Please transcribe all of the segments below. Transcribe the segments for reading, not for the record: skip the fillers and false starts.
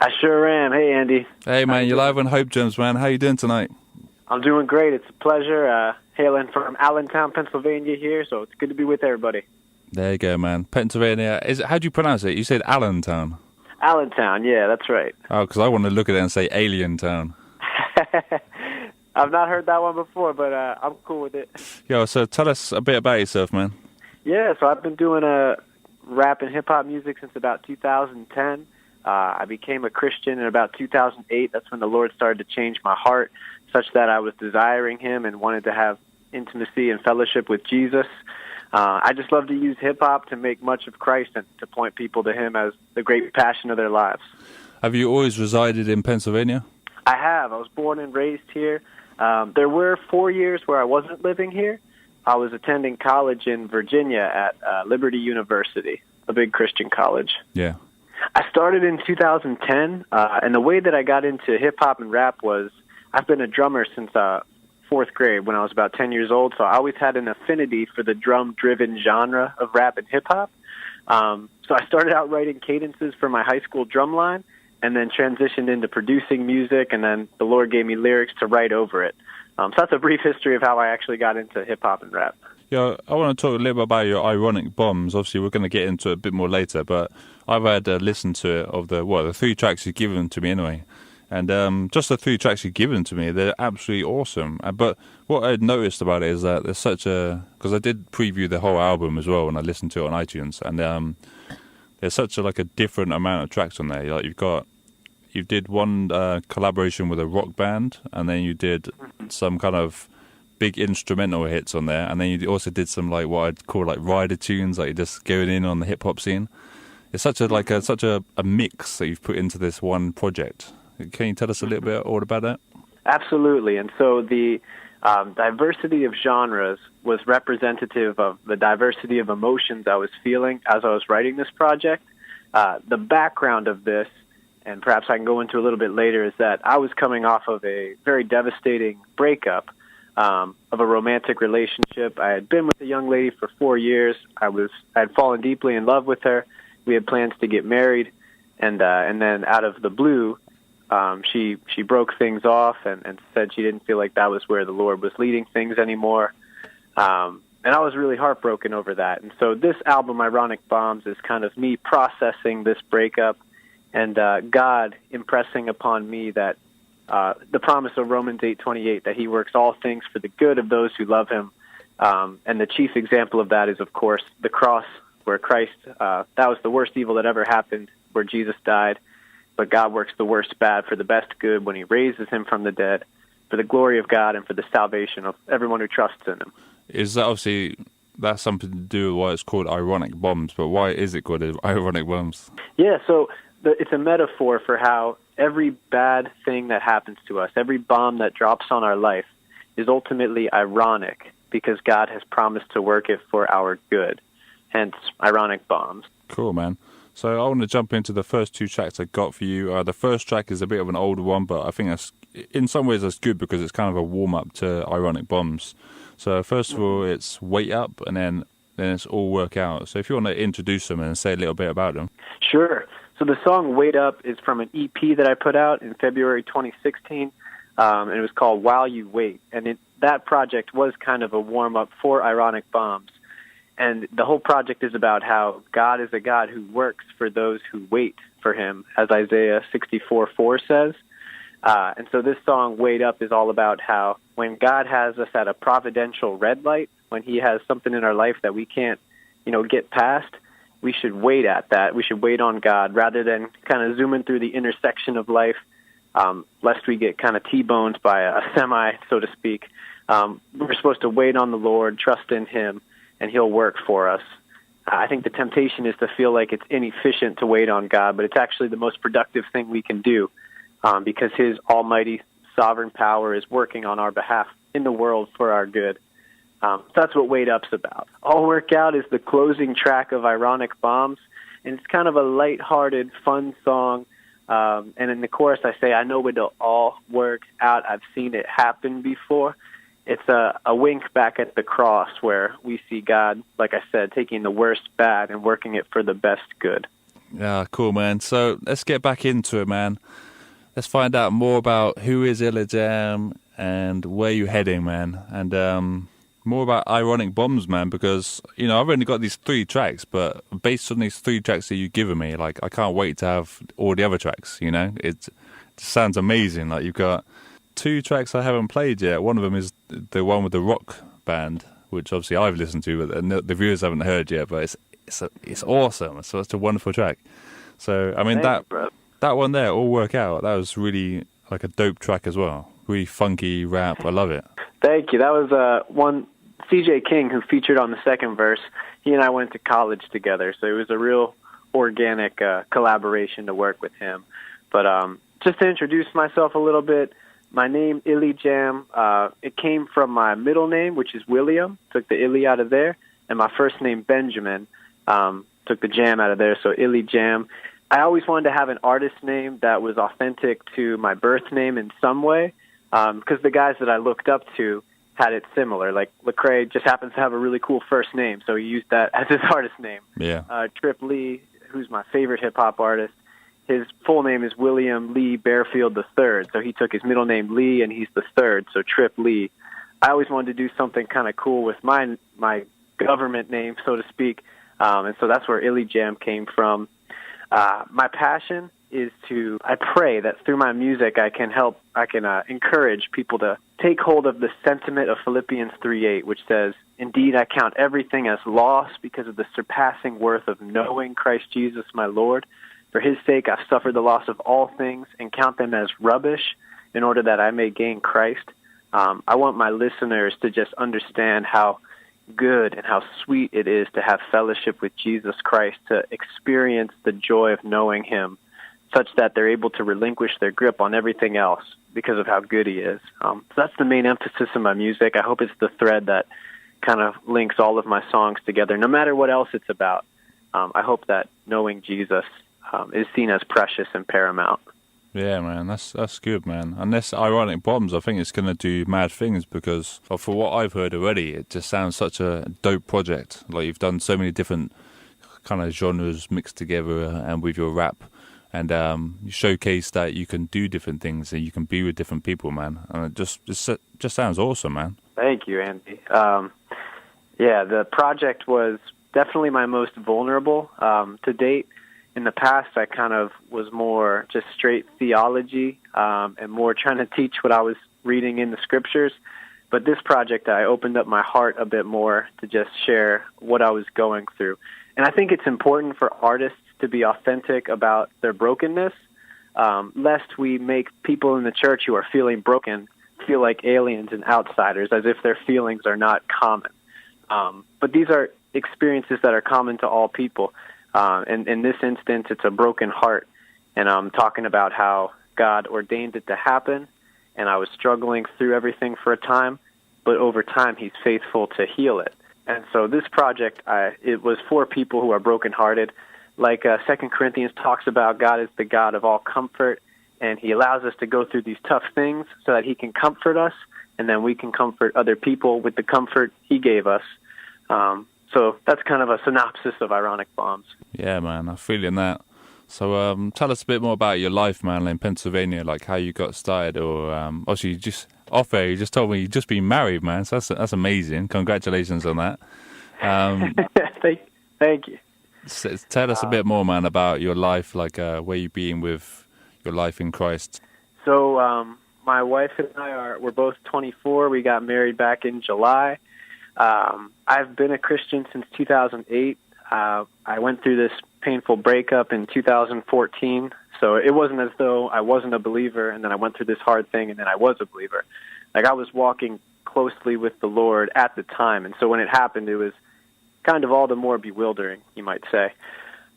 I sure am. Hey, Andy. Hey, man, you're live on HopeJamz, man. How you doing tonight? I'm doing great. It's a pleasure. Hailing from Allentown, Pennsylvania here, so it's good to be with everybody. There you go, man. Pennsylvania. How do you pronounce it? You said Allentown. Allentown, yeah, that's right. Oh, because I want to look at it and say Alien Town. I've not heard that one before, but I'm cool with it. Yo, so tell us a bit about yourself, man. Yeah, so I've been doing rap and hip-hop music since about 2010. I became a Christian in about 2008. That's when the Lord started to change my heart, such that I was desiring Him and wanted to have intimacy and fellowship with Jesus. I just love to use hip-hop to make much of Christ and to point people to Him as the great passion of their lives. Have you always resided in Pennsylvania? I have. I was born and raised here. There were 4 years where I wasn't living here. I was attending college in Virginia at Liberty University, a big Christian college. Yeah. I started in 2010, and the way that I got into hip-hop and rap was I've been a drummer since fourth grade when I was about 10 years old, so I always had an affinity for the drum-driven genre of rap and hip-hop. So I started out writing cadences for my high school drum line and then transitioned into producing music, and then the Lord gave me lyrics to write over it. So that's a brief history of how I actually got into hip-hop and rap. Yeah, I want to talk a little bit about your Ironic Bombs. Obviously, we're going to get into it a bit more later, but I've had a listen to it of the 3 tracks you've given to me anyway. And just the 3 tracks you've given to me, they're absolutely awesome. But what I noticed about it is that there's such a... Because I did preview the whole album as well when I listened to it on iTunes, and there's such a different amount of tracks on there. Like you did one collaboration with a rock band, and then you did some kind of big instrumental hits on there, and then you also did some what I'd call rider tunes, like you're just going in on the hip hop scene. It's such a mix that you've put into this one project. Can you tell us a little bit all about that? Absolutely. And so the diversity of genres was representative of the diversity of emotions I was feeling as I was writing this project. The background of this, and perhaps I can go into a little bit later, is that I was coming off of a very devastating breakup of a romantic relationship. I had been with a young lady for 4 years. I had fallen deeply in love with her. We had plans to get married, and then out of the blue, she broke things off and said she didn't feel like that was where the Lord was leading things anymore. And I was really heartbroken over that. And so this album, Ironic Bombs, is kind of me processing this breakup and God impressing upon me that the promise of Romans 8:28, that He works all things for the good of those who love Him. And the chief example of that is, of course, the cross, where Christ, that was the worst evil that ever happened, where Jesus died. But God works the worst bad for the best good when He raises Him from the dead, for the glory of God and for the salvation of everyone who trusts in Him. Is that obviously, that's something to do with why it's called Ironic Bombs, but why is it called Ironic Bombs? Yeah, so it's a metaphor for how every bad thing that happens to us, every bomb that drops on our life, is ultimately ironic because God has promised to work it for our good. Hence, Ironic Bombs. Cool, man. So I want to jump into the first 2 tracks I got for you. The first track is a bit of an older one, but I think in some ways that's good because it's kind of a warm-up to Ironic Bombs. So first of all, it's Wait Up, and then it's All Work Out. So if you want to introduce them and say a little bit about them. Sure. So the song Wait Up is from an EP that I put out in February 2016, and it was called While You Wait. And that project was kind of a warm-up for Ironic Bombs. And the whole project is about how God is a God who works for those who wait for Him, as Isaiah 64:4 says. And so this song, Wait Up, is all about how when God has us at a providential red light, when He has something in our life that we can't, get past, we should wait at that. We should wait on God rather than kind of zooming through the intersection of life, lest we get kind of T-boned by a semi, so to speak. We're supposed to wait on the Lord, trust in Him, and He'll work for us. I think the temptation is to feel like it's inefficient to wait on God, but it's actually the most productive thing we can do because His almighty sovereign power is working on our behalf in the world for our good. So that's what Wait Up's about. All Work Out is the closing track of Ironic Bombs, and it's kind of a lighthearted, fun song. And in the chorus I say, I know it'll all work out. I've seen it happen before. It's a wink back at the cross where we see God, like I said, taking the worst bad and working it for the best good. Yeah, cool, man. So let's get back into it, man. Let's find out more about who is Illijam and where you're heading, man. And more about Ironic Bombs, man, because, you know, I've only got these 3 tracks, but based on these 3 tracks that you've given me, like, I can't wait to have all the other tracks, you know? It sounds amazing. Like, you've got 2 tracks I haven't played yet. One of them is the one with the rock band, which obviously I've listened to, but the viewers haven't heard yet, but it's awesome. So it's a wonderful track. So, I mean, that one there, All Work Out, that was really like a dope track as well. Really funky rap. I love it. Thank you. That was one, CJ King, who featured on the second verse. He and I went to college together, so it was a real organic collaboration to work with him. But just to introduce myself a little bit, my name, Illijam, it came from my middle name, which is William. Took the Illy out of there. And my first name, Benjamin, took the jam out of there, so Illijam. I always wanted to have an artist name that was authentic to my birth name in some way, because the guys that I looked up to had it similar. Like, Lecrae just happens to have a really cool first name, so he used that as his artist name. Yeah. Trip Lee, who's my favorite hip-hop artist, his full name is William Lee Bearfield III, so he took his middle name Lee, and he's the third, so Trip Lee. I always wanted to do something kind of cool with my government name, so to speak, and so that's where Illijam came from. My passion is I pray that through my music I can encourage people to take hold of the sentiment of Philippians 3:8, which says, "Indeed, I count everything as loss because of the surpassing worth of knowing Christ Jesus my Lord. For his sake I've suffered the loss of all things and count them as rubbish in order that I may gain Christ." I want my listeners to just understand how good and how sweet it is to have fellowship with Jesus Christ, to experience the joy of knowing him, such that they're able to relinquish their grip on everything else because of how good he is. So that's the main emphasis of my music. I hope it's the thread that kind of links all of my songs together, no matter what else it's about. I hope that knowing Jesus is seen as precious and paramount. Yeah, man, that's good, man. And this Ironic Bombs, I think it's going to do mad things because, for what I've heard already, it just sounds such a dope project. Like, you've done so many different kind of genres mixed together and with your rap. And you showcase that you can do different things and you can be with different people, man. And it just sounds awesome, man. Thank you, Andy. Yeah, the project was definitely my most vulnerable to date. In the past, I kind of was more just straight theology and more trying to teach what I was reading in the scriptures. But this project, I opened up my heart a bit more to just share what I was going through. And I think it's important for artists to be authentic about their brokenness, lest we make people in the church who are feeling broken feel like aliens and outsiders, as if their feelings are not common. But these are experiences that are common to all people. And in this instance, it's a broken heart. And I'm talking about how God ordained it to happen, and I was struggling through everything for a time, but over time, he's faithful to heal it. And so this project, it was for people who are brokenhearted. Like 2 Corinthians talks about, God is the God of all comfort, and he allows us to go through these tough things so that he can comfort us, and then we can comfort other people with the comfort he gave us. So that's kind of a synopsis of Ironic Bombs. Yeah, man, I'm feeling that. So tell us a bit more about your life, man, in Pennsylvania, like how you got started, or obviously just off air, you just told me you've just been married, man, so that's amazing. Congratulations on that. Thank you. So tell us a bit more, man, about your life, like where you've been with your life in Christ. So my wife and we're both 24. We got married back in July. I've been a Christian since 2008. I went through this painful breakup in 2014, so it wasn't as though I wasn't a believer, and then I went through this hard thing, and then I was a believer. Like, I was walking closely with the Lord at the time, and so when it happened, it was kind of all the more bewildering, you might say.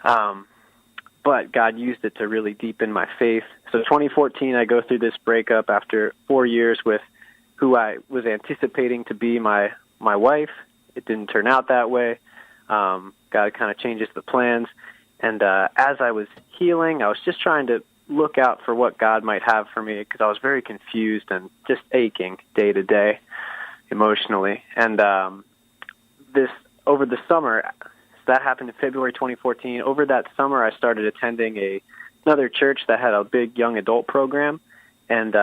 But God used it to really deepen my faith. So 2014, I go through this breakup after 4 years with who I was anticipating to be my wife. It didn't turn out that way. God kind of changes the plans. And as I was healing, I was just trying to look out for what God might have for me, because I was very confused and just aching day to day emotionally. And over the summer, that happened in February 2014. Over that summer, I started attending another church that had a big young adult program, and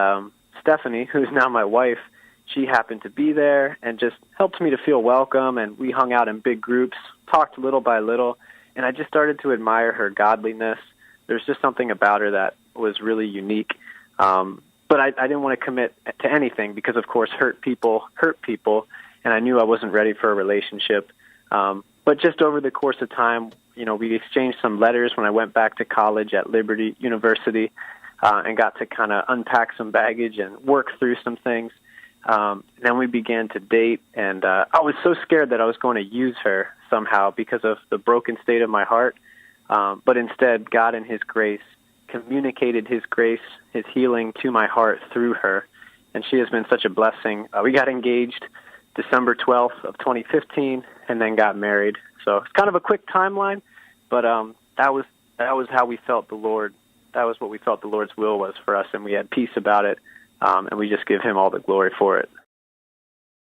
Stephanie, who's now my wife, she happened to be there and just helped me to feel welcome, and we hung out in big groups, talked little by little, and I just started to admire her godliness. There's just something about her that was really unique. But I didn't want to commit to anything because, of course, hurt people, and I knew I wasn't ready for a relationship. But just over the course of time, we exchanged some letters when I went back to college at Liberty University and got to kind of unpack some baggage and work through some things. Then we began to date, and I was so scared that I was going to use her somehow because of the broken state of my heart. But instead, God in His grace communicated His grace, His healing to my heart through her, and she has been such a blessing. We got engaged December 12th of 2015, and then got married. So it's kind of a quick timeline, but that was how we felt the Lord. That was what we felt the Lord's will was for us, and we had peace about it, and we just give Him all the glory for it.